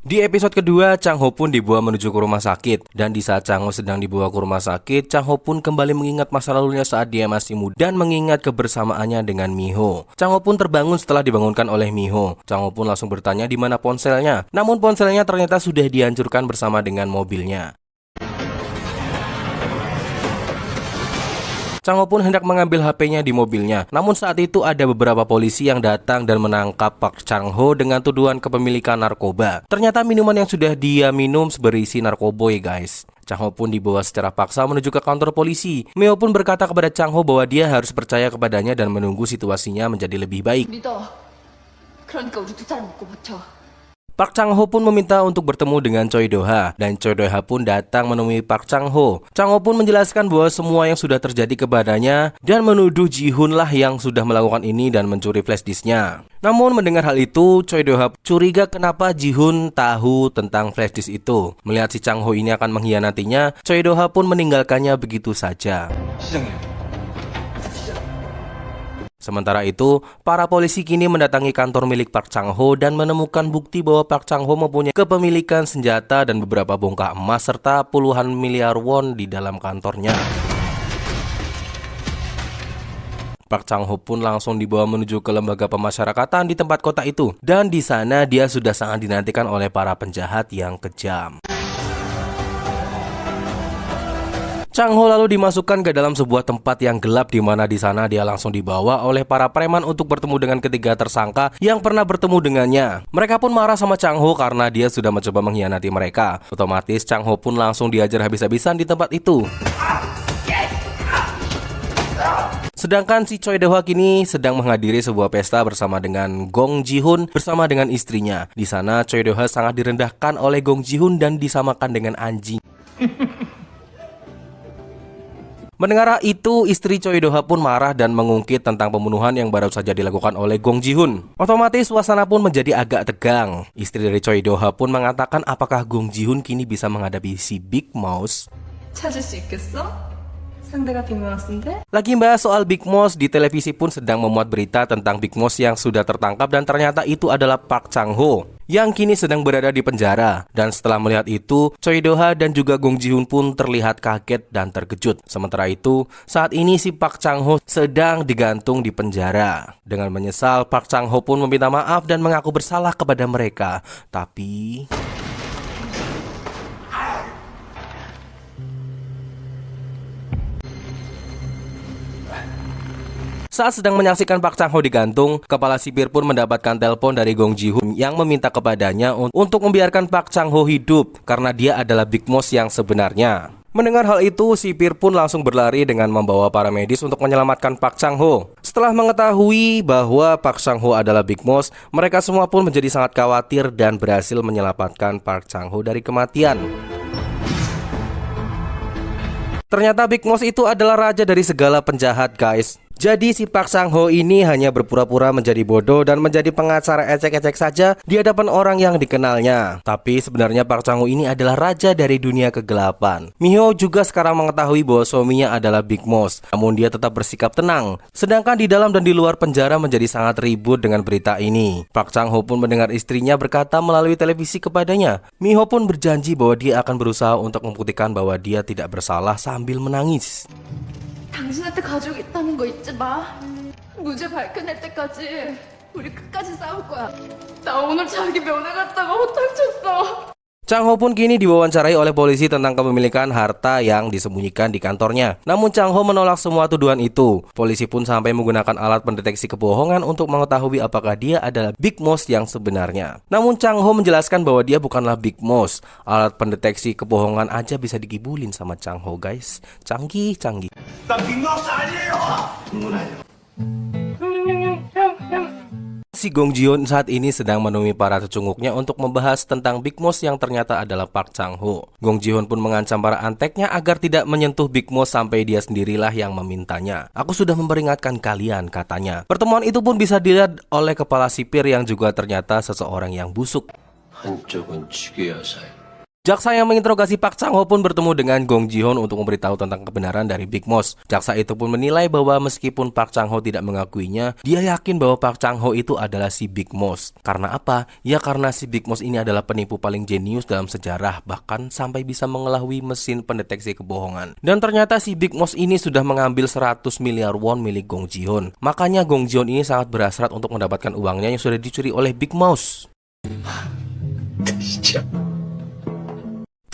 Di episode kedua, Chang Ho pun dibawa menuju ke rumah sakit. Dan di saat Chang Ho sedang dibawa ke rumah sakit, Chang Ho pun kembali mengingat masa lalunya saat dia masih muda dan mengingat kebersamaannya dengan Miho. Chang Ho pun terbangun setelah dibangunkan oleh Miho. Chang Ho pun langsung bertanya di mana ponselnya. Namun ponselnya ternyata sudah dihancurkan bersama dengan mobilnya. Chang Ho pun hendak mengambil HP-nya di mobilnya. Namun saat itu ada beberapa polisi yang datang dan menangkap Park Chang Ho dengan tuduhan kepemilikan narkoba. Ternyata minuman yang sudah dia minum berisi narkoboy, guys. Chang Ho pun dibawa secara paksa menuju ke kantor polisi. Miho pun berkata kepada Chang Ho bahwa dia harus percaya kepadanya dan menunggu situasinya menjadi lebih baik. 믿어. 그러니까 우리 두 사람 먹고 버텨. Park Chang Ho pun meminta untuk bertemu dengan Choi Do-ha dan Choi Do-ha pun datang menemui Park Chang Ho. Chang Ho pun menjelaskan bahwa semua yang sudah terjadi kepadanya dan menuduh Ji-hoon lah yang sudah melakukan ini dan mencuri flash disknya. Namun mendengar hal itu, Choi Do-ha curiga kenapa Ji-hoon tahu tentang flash disk itu. Melihat si Chang Ho ini akan mengkhianatinya, Choi Do-ha pun meninggalkannya begitu saja. Sementara itu, para polisi kini mendatangi kantor milik Park Chang Ho dan menemukan bukti bahwa Park Chang Ho mempunyai kepemilikan senjata dan beberapa bongkah emas serta puluhan miliar won di dalam kantornya. Park Chang Ho pun langsung dibawa menuju ke lembaga pemasyarakatan di tempat kota itu, dan di sana dia sudah sangat dinantikan oleh para penjahat yang kejam. Chang Ho lalu dimasukkan ke dalam sebuah tempat yang gelap di mana di sana dia langsung dibawa oleh para preman untuk bertemu dengan ketiga tersangka yang pernah bertemu dengannya. Mereka pun marah sama Chang Ho karena dia sudah mencoba mengkhianati mereka. Otomatis Chang Ho pun langsung diajar habis-habisan di tempat itu. Sedangkan si Choi Do-ha kini sedang menghadiri sebuah pesta bersama dengan Gong Ji-hoon bersama dengan istrinya. Di sana Choi Do-ha sangat direndahkan oleh Gong Ji-hoon dan disamakan dengan anjing. Mendengar hal itu, istri Choi Do-ha pun marah dan mengungkit tentang pembunuhan yang baru saja dilakukan oleh Gong Ji-hoon. Otomatis suasana pun menjadi agak tegang. Istri dari Choi Do-ha pun mengatakan apakah Gong Ji-hoon kini bisa menghadapi si Big Mouse. 찾을 수 있겠어? 상대가 빅마우스인데? Lagi bahas soal Big Mouse, di televisi pun sedang memuat berita tentang Big Mouse yang sudah tertangkap dan ternyata itu adalah Park Chang Ho yang kini sedang berada di penjara. Dan setelah melihat itu, Choi Do-ha dan juga Gong Ji-hoon pun terlihat kaget dan terkejut. Sementara itu, saat ini si Park Chang Ho sedang digantung di penjara. Dengan menyesal, Park Chang Ho pun meminta maaf dan mengaku bersalah kepada mereka. Tapi saat sedang menyaksikan Park Chang Ho digantung, kepala sipir pun mendapatkan telepon dari Gong Ji-hoon yang meminta kepadanya untuk membiarkan Park Chang Ho hidup karena dia adalah Big Mouse yang sebenarnya. Mendengar hal itu, sipir pun langsung berlari dengan membawa para medis untuk menyelamatkan Park Chang Ho. Setelah mengetahui bahwa Park Chang Ho adalah Big Mouse, mereka semua pun menjadi sangat khawatir dan berhasil menyelamatkan Park Chang Ho dari kematian. Ternyata Big Mouse itu adalah raja dari segala penjahat, guys. Jadi si Park Chang Ho ini hanya berpura-pura menjadi bodoh dan menjadi pengacara ecek-ecek saja di hadapan orang yang dikenalnya. Tapi sebenarnya Park Chang Ho ini adalah raja dari dunia kegelapan. Miho juga sekarang mengetahui bahwa suaminya adalah Big Mouse, namun dia tetap bersikap tenang. Sedangkan di dalam dan di luar penjara menjadi sangat ribut dengan berita ini. Park Chang Ho pun mendengar istrinya berkata melalui televisi kepadanya. Miho pun berjanji bahwa dia akan berusaha untuk membuktikan bahwa dia tidak bersalah sambil menangis. 당신한테 가족 있다는 거 잊지 마. 무죄 밝혀낼 때까지 우리 끝까지 싸울 거야. 나 오늘 자기 면회 갔다가 호텔 쳤어. Chang Ho pun kini diwawancarai oleh polisi tentang kepemilikan harta yang disembunyikan di kantornya. Namun Chang Ho menolak semua tuduhan itu. Polisi pun sampai menggunakan alat pendeteksi kebohongan untuk mengetahui apakah dia adalah Big Mouse yang sebenarnya. Namun Chang Ho menjelaskan bahwa dia bukanlah Big Mouse. Alat pendeteksi kebohongan aja bisa digibulin sama Chang Ho, guys. Canggih. 난 빅마우스 아니에요. 아니에요. Si Gong Ji-hoon saat ini sedang menemui para cecunguknya untuk membahas tentang Big Mouse yang ternyata adalah Park Chang Ho. Gong Ji-hoon pun mengancam para anteknya agar tidak menyentuh Big Mouse sampai dia sendirilah yang memintanya. Aku sudah memperingatkan kalian, katanya. Pertemuan itu pun bisa dilihat oleh kepala sipir yang juga ternyata seseorang yang busuk. 한쪽은 죽여야 살. Jaksa yang menginterogasi Park Chang-ho pun bertemu dengan Gong Ji-hoon untuk memberitahu tentang kebenaran dari Big Moss. Jaksa itu pun menilai bahwa meskipun Park Chang-ho tidak mengakuinya, dia yakin bahwa Park Chang-ho itu adalah si Big Moss. Karena apa? Ya karena si Big Moss ini adalah penipu paling jenius dalam sejarah, bahkan sampai bisa mengelabui mesin pendeteksi kebohongan. Dan ternyata si Big Moss ini sudah mengambil 100 miliar won milik Gong Ji-hoon. Makanya Gong Ji-hoon ini sangat berhasrat untuk mendapatkan uangnya yang sudah dicuri oleh Big Moss.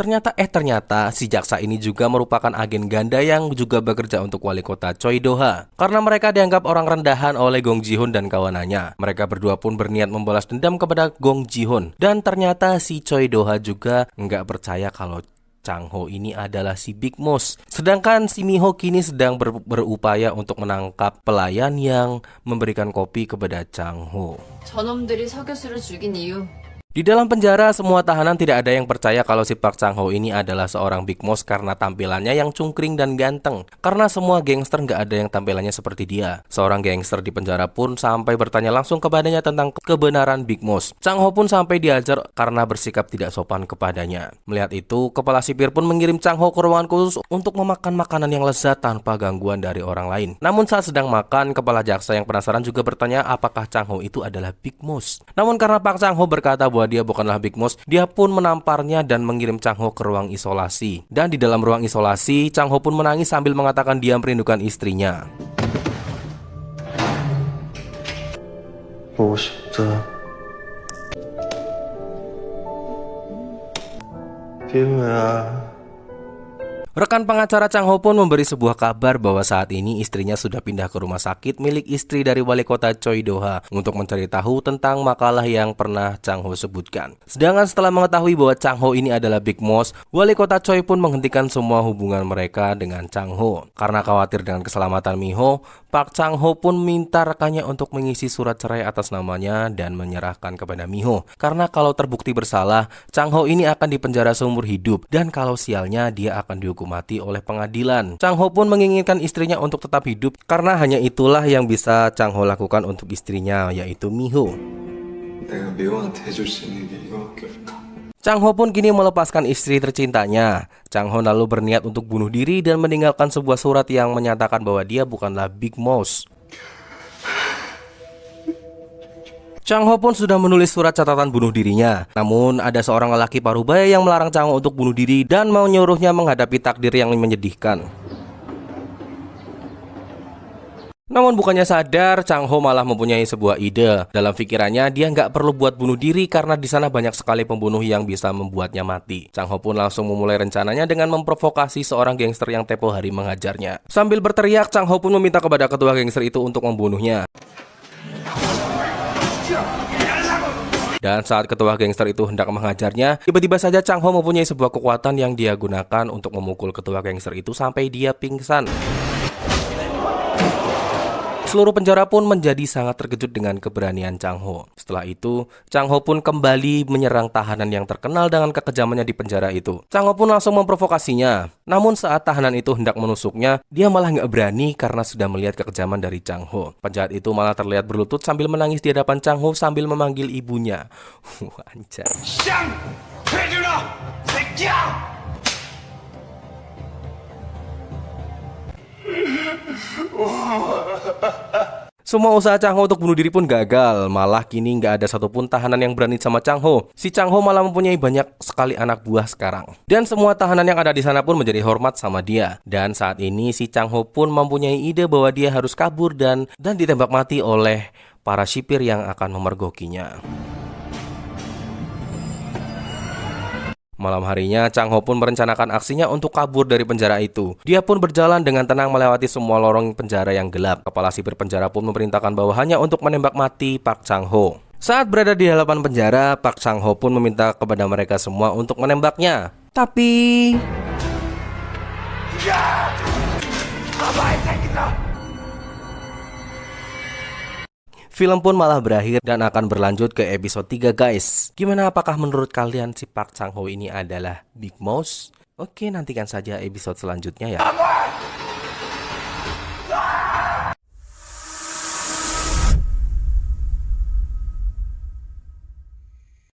Ternyata si jaksa ini juga merupakan agen ganda yang juga bekerja untuk wali kota Choi Do-ha. Karena mereka dianggap orang rendahan oleh Gong Ji-hoon dan kawanannya. Mereka berdua pun berniat membalas dendam kepada Gong Ji-hoon. Dan ternyata si Choi Do-ha juga nggak percaya kalau Chang-ho ini adalah si Big Moss. Sedangkan si Mi-ho kini sedang berupaya untuk menangkap pelayan yang memberikan kopi kepada Chang-ho. 저놈들이 서교수를 죽인 이유. Di dalam penjara, semua tahanan tidak ada yang percaya kalau si Park Chang-ho ini adalah seorang Big Moss karena tampilannya yang cungkring dan ganteng. Karena semua gangster nggak ada yang tampilannya seperti dia. Seorang gangster di penjara pun sampai bertanya langsung kepadanya tentang kebenaran Big Moss. Chang-ho pun sampai diajar karena bersikap tidak sopan kepadanya. Melihat itu, kepala sipir pun mengirim Chang-ho ke ruangan khusus untuk memakan makanan yang lezat tanpa gangguan dari orang lain. Namun saat sedang makan, kepala jaksa yang penasaran juga bertanya apakah Chang-ho itu adalah Big Moss. Namun karena Park Chang-ho berkata bahwa dia bukanlah Big Moss, dia pun menamparnya dan mengirim Chang-ho ke ruang isolasi. Dan di dalam ruang isolasi, Chang-ho pun menangis sambil mengatakan dia merindukan istrinya. 보고 싶다. 기우야. Rekan pengacara Chang-ho pun memberi sebuah kabar bahwa saat ini istrinya sudah pindah ke rumah sakit milik istri dari wali kota Choi Do-ha untuk mencari tahu tentang makalah yang pernah Chang-ho sebutkan. Sedangkan setelah mengetahui bahwa Chang-ho ini adalah Big Moss, wali kota Choi pun menghentikan semua hubungan mereka dengan Chang-ho. Karena khawatir dengan keselamatan Mi-ho, Park Chang-ho pun minta rekannya untuk mengisi surat cerai atas namanya dan menyerahkan kepada Mi-ho. Karena kalau terbukti bersalah, Chang-ho ini akan dipenjara seumur hidup dan kalau sialnya dia akan dihukum mati oleh pengadilan. Chang-ho pun menginginkan istrinya untuk tetap hidup karena hanya itulah yang bisa Chang-ho lakukan untuk istrinya, yaitu Mi-ho. 내가 미호한테 해줄 수 있는 게 이거밖에 없다. Chang-ho pun kini melepaskan istri tercintanya. Chang-ho lalu berniat untuk bunuh diri dan meninggalkan sebuah surat yang menyatakan bahwa dia bukanlah Big Moss. Chang-ho pun sudah menulis surat catatan bunuh dirinya. Namun ada seorang lelaki parubaya yang melarang Chang-ho untuk bunuh diri dan menyuruhnya menghadapi takdir yang menyedihkan. Namun bukannya sadar, Chang-ho malah mempunyai sebuah ide. Dalam pikirannya, dia nggak perlu buat bunuh diri karena di sana banyak sekali pembunuh yang bisa membuatnya mati. Chang-ho pun langsung memulai rencananya dengan memprovokasi seorang gangster yang tempo hari mengajarnya. Sambil berteriak, Chang-ho pun meminta kepada ketua gangster itu untuk membunuhnya. Dan saat ketua gangster itu hendak menghajarnya, tiba-tiba saja Chang-ho mempunyai sebuah kekuatan yang dia gunakan untuk memukul ketua gangster itu sampai dia pingsan. Seluruh penjara pun menjadi sangat terkejut dengan keberanian Chang-ho. Setelah itu, Chang-ho pun kembali menyerang tahanan yang terkenal dengan kekejamannya di penjara itu. Chang-ho pun langsung memprovokasinya. Namun saat tahanan itu hendak menusuknya, dia malah nggak berani karena sudah melihat kekejaman dari Chang-ho. Penjahat itu malah terlihat berlutut sambil menangis di hadapan Chang-ho sambil memanggil ibunya. Anjay. 쌍! 해주라! 새끼야! Semua usaha Chang-ho untuk bunuh diri pun gagal. Malah kini nggak ada satupun tahanan yang berani sama Chang-ho. Si Chang-ho malah mempunyai banyak sekali anak buah sekarang. Dan semua tahanan yang ada di sana pun menjadi hormat sama dia. Dan saat ini si Chang-ho pun mempunyai ide bahwa dia harus kabur dan ditembak mati oleh para sipir yang akan memergokinya. Malam harinya, Chang-ho pun merencanakan aksinya untuk kabur dari penjara itu. Dia pun berjalan dengan tenang melewati semua lorong penjara yang gelap. Kepala sipir penjara pun memerintahkan bawahannya untuk menembak mati Park Chang-ho. Saat berada di hadapan penjara, Park Chang-ho pun meminta kepada mereka semua untuk menembaknya. Tapi... film pun malah berakhir dan akan berlanjut ke episode 3 guys. Gimana, apakah menurut kalian si Park Chang-ho ini adalah Big Moss? Oke, nantikan saja episode selanjutnya ya.